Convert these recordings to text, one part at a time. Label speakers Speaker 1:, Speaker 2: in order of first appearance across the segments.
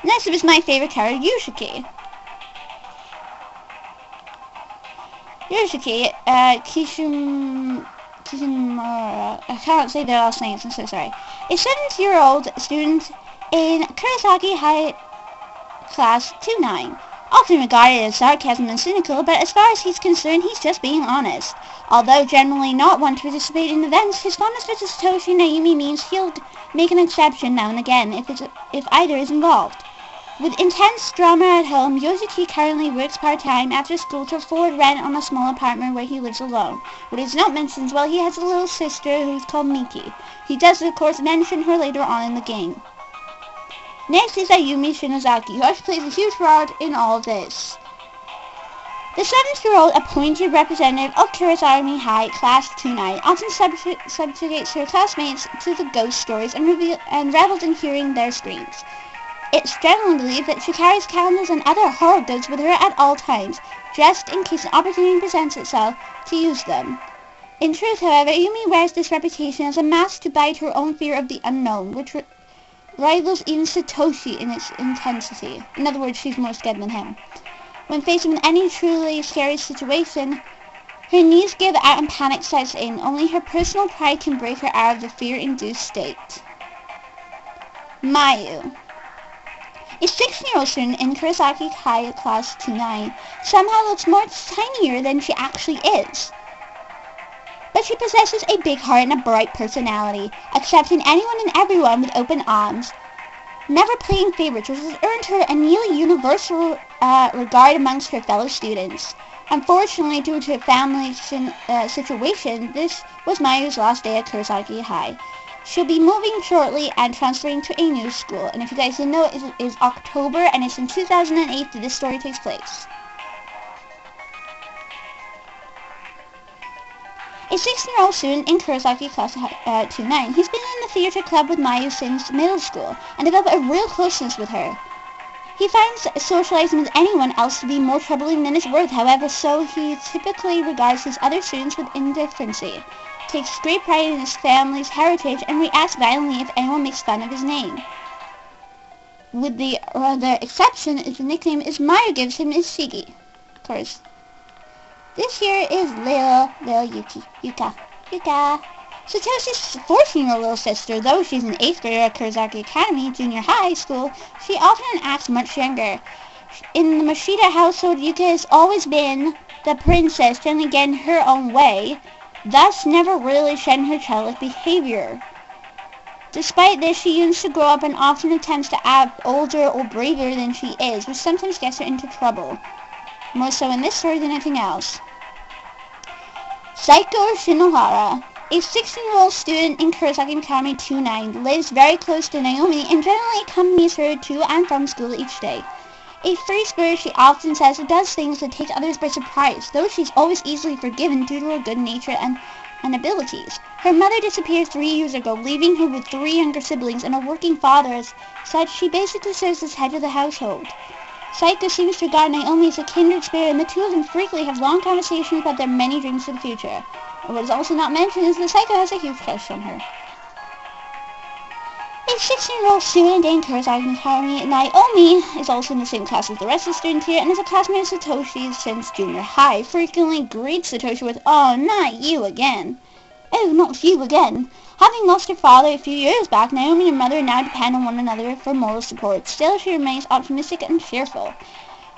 Speaker 1: Next up is my favorite character, Yushiki. Kishimura, I can't say their last names, I'm so sorry. A 70-year-old student in Kurosaki High Class 29. Often regarded as sarcasm and cynical, but as far as he's concerned, he's just being honest. Although generally not one to participate in events, his fondness for Satoshi and Ayaume means he'll make an exception now and again if either is involved. With intense drama at home, Yoshiki currently works part-time after school to afford rent on a small apartment where he lives alone. What is not mentioned is, well, he has a little sister who's called Miki. He does, of course, mention her later on in the game. Next is Ayaume Shinozaki, who actually plays a huge part in all of this. The 7-year-old appointed representative of Kurosaki High Class 29 often subjugates her classmates to the ghost stories and revels in hearing their screams. It's generally believed that she carries candles and other horror goods with her at all times, just in case an opportunity presents itself to use them. In truth, however, Ayaume wears this reputation as a mask to bide her own fear of the unknown, which rivals even Satoshi in its intensity. In other words, she's more scared than him. When faced with any truly scary situation, her knees give out and panic sets in. Only her personal pride can break her out of the fear-induced state. Mayu. A 16-year-old student in Kurosaki High Class 29 somehow looks more tinier than she actually is. But she possesses a big heart and a bright personality, accepting anyone and everyone with open arms. Never playing favorites, which has earned her a nearly universal regard amongst her fellow students. Unfortunately, due to her family's situation, this was Mayu's last day at Kurosaki High. She'll be moving shortly and transferring to a new school. And if you guys didn't know, it is October, and it's in 2008 that this story takes place. A 16-year-old student in Kurosaki Class 29. He's been in the theater club with Mayu since middle school and developed a real closeness with her. He finds socializing with anyone else to be more troubling than it's worth, however, so he typically regards his other students with indifferency, takes great pride in his family's heritage, and reacts violently if anyone makes fun of his name. With the other exception is the nickname Mayu gives him is Shigi. Of course. This here is little Yuka. Satoshi's 14-year-old little sister. Though she's an 8th grader at Kurosaki Academy Junior High School, she often acts much younger. In the Mashita household, Yuka has always been the princess, generally getting her own way, thus never really shedding her childlike behavior. Despite this, she used to grow up and often attempts to act older or braver than she is, which sometimes gets her into trouble. More so in this story than anything else. Seiko Shinohara, a 16-year-old student in Kurosaki Academy 29, lives very close to Ayaume and generally accompanies her to and from school each day. A free spirit, she often says it does things that take others by surprise, though she's always easily forgiven due to her good nature and abilities. Her mother disappeared 3 years ago, leaving her with 3 younger siblings and a working father. As such, she basically serves as head of the household. Seiko seems to regard Ayaume as a kindred spirit, and the two of them frequently have long conversations about their many dreams for the future. And what is also not mentioned is that Seiko has a huge crush on her. A 16-year-old student in Kurosaki Academy, Ayaume is also in the same class as the rest of the students here and is a classmate of Satoshi's since junior high. Frequently greets Satoshi with, "Oh, not you again." "Oh, not you again." Having lost her father a few years back, Ayaume and her mother now depend on one another for moral support. Still, she remains optimistic and cheerful.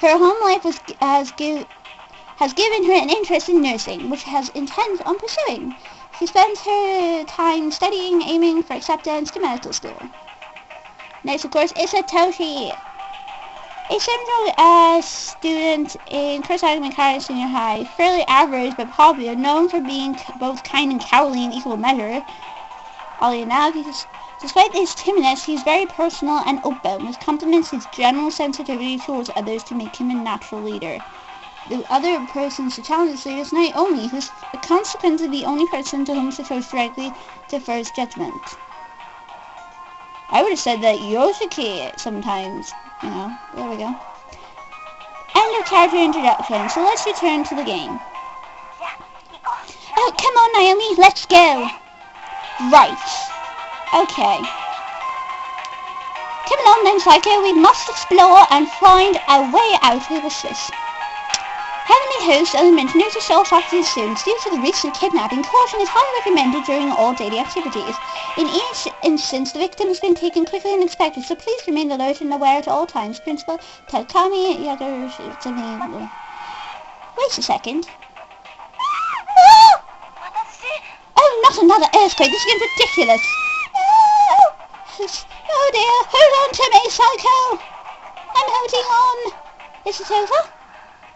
Speaker 1: Her home life has given her an interest in nursing, which has intends on pursuing. She spends her time studying, aiming for acceptance to medical school. Next, of course, is Satoshi. A 7-year-old student in Kurosaki Academy Senior High, fairly average but popular, known for being both kind and cowardly in equal measure. Oddly enough, despite his timidness, he's very personal and open, which complements his general sensitivity towards others to make him a natural leader. The other person to challenge this leader is Ayaume, who's consequently the only person to whom Satoshi directly defers judgment. I would have said that Yoshiki sometimes, there we go. End of character introduction, so let's return to the game. Oh, come on Ayaume, let's go! Right. Okay. Come along then, Psycho. We must explore and find a way out of this. Heavenly Host Element notice all faculty students due to the recent kidnapping. Caution is highly recommended during all daily activities. In each instance, the victim has been taken quicker than expected, so please remain alert and aware at all times. Principal Takami Yagar... Wait a second. Oh, not another earthquake. This is getting ridiculous. Oh dear. Hold on to me, Psycho. I'm holding on. Is it over?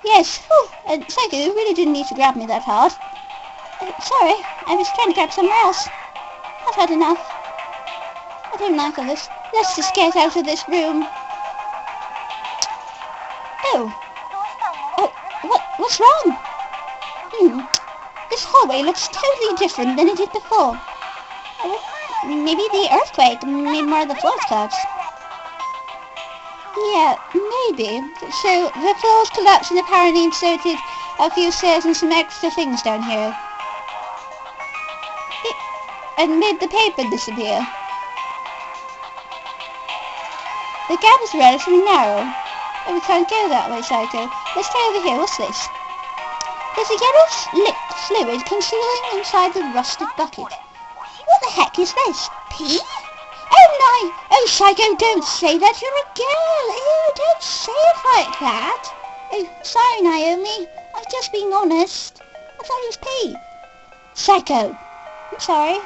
Speaker 1: Yes. Psycho, you really didn't need to grab me that hard. Sorry. I was trying to grab somewhere else. I've had enough. I don't like all this. Let's just get out of this room. Oh. What's wrong? This hallway looks totally different than it did before. Maybe the earthquake made more of the floors collapse. Yeah, maybe. So the floors collapsed and apparently inserted a few stairs and some extra things down here. And made the paper disappear. The gap is relatively narrow. Oh, we can't go that way, Psycho. Let's try over here. What's this? There's a yellow fluid concealing inside the rusted bucket. What the heck is this? Pee? Oh no! Oh, Psycho, don't say that. You're a girl. Ew, don't say it like that. Oh, sorry, Naomi. I was just being honest. I thought it was pee. Psycho. I'm sorry.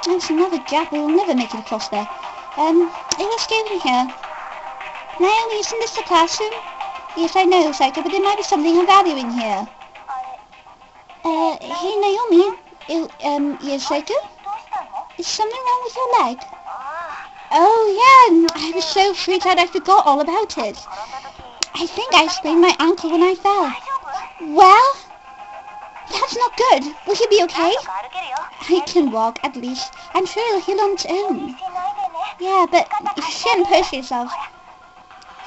Speaker 1: There's another gap. We'll never make it across there. Let's go in here. Naomi, isn't this the classroom? Yes, I know, Psycho, but there might be something of value in here. Hey, Naomi. Yes, Psycho? Is something wrong with your leg? Oh, yeah, I was so freaked out I forgot all about it. I think I sprained my ankle when I fell. Well, that's not good. Will you be okay? I can walk, at least. I'm sure it'll heal on its own. Yeah, but you shouldn't push yourself.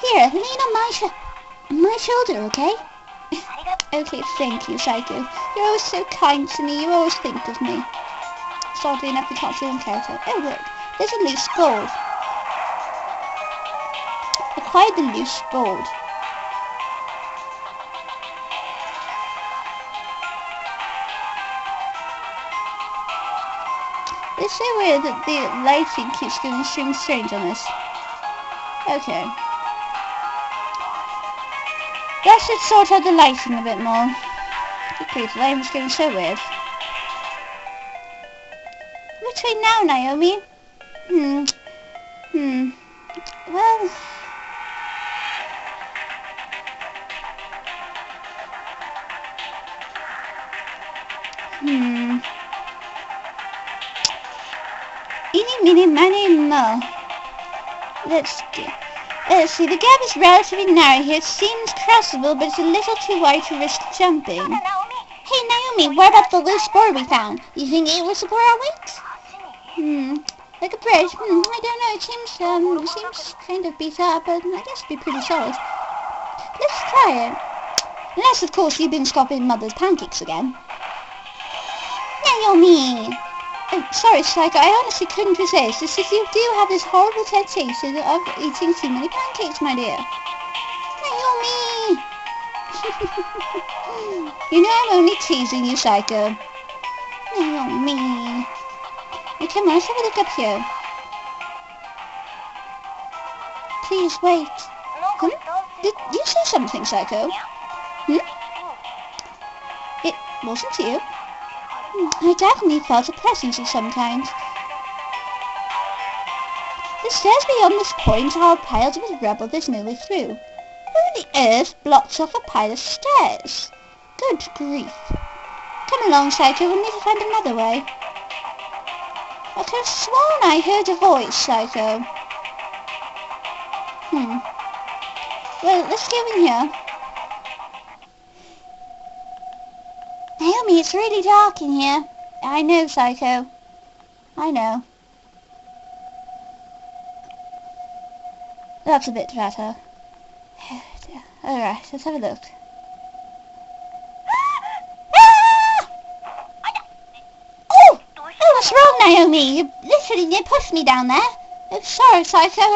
Speaker 1: Here, lean on my shoulder, okay? Okay, thank you, Psycho. You're always so kind to me. You always think of me. Oddly enough, we can't see on character. Oh, look. There's a loose board. Acquired the loose board. It's so weird that the lighting keeps going extremely strange on this. Okay. That should sort out the lighting a bit more. Good grief, the lighting's going so weird. Which way now, Naomi? Well... Eeny, meeny, miny, mo. Let's see, the gap is relatively narrow here. It seems crossable, but it's a little too wide to risk jumping. Hey, Naomi, what about the loose board we found? You think it will support our weight? Like a bridge? I don't know. It seems kind of beat up, but I guess it'd be pretty solid. Let's try it. Unless, of course, you've been scoffing Mother's pancakes again. Naomi! Oh, sorry, Psycho, I honestly couldn't resist. It's just you do have this horrible temptation of eating too many pancakes, my dear. Naomi! You know I'm only teasing you, Psycho. Naomi. Hey, come on, let's have a look up here. Please, wait. Did you say something, Psycho? It wasn't you. I definitely felt a presence of some kind. The stairs beyond this point are piled with rubble there's no way through. Who the earth blocks off a pile of stairs? Good grief. Come along, Psycho, we'll need to find another way. I could have sworn I heard a voice, Psycho. Well, let's go in here. Ayaume, it's really dark in here. I know, Psycho. I know. That's a bit better. Alright, let's have a look. Oh! Oh, what's wrong, Ayaume? You literally pushed me down there. It's so exciting.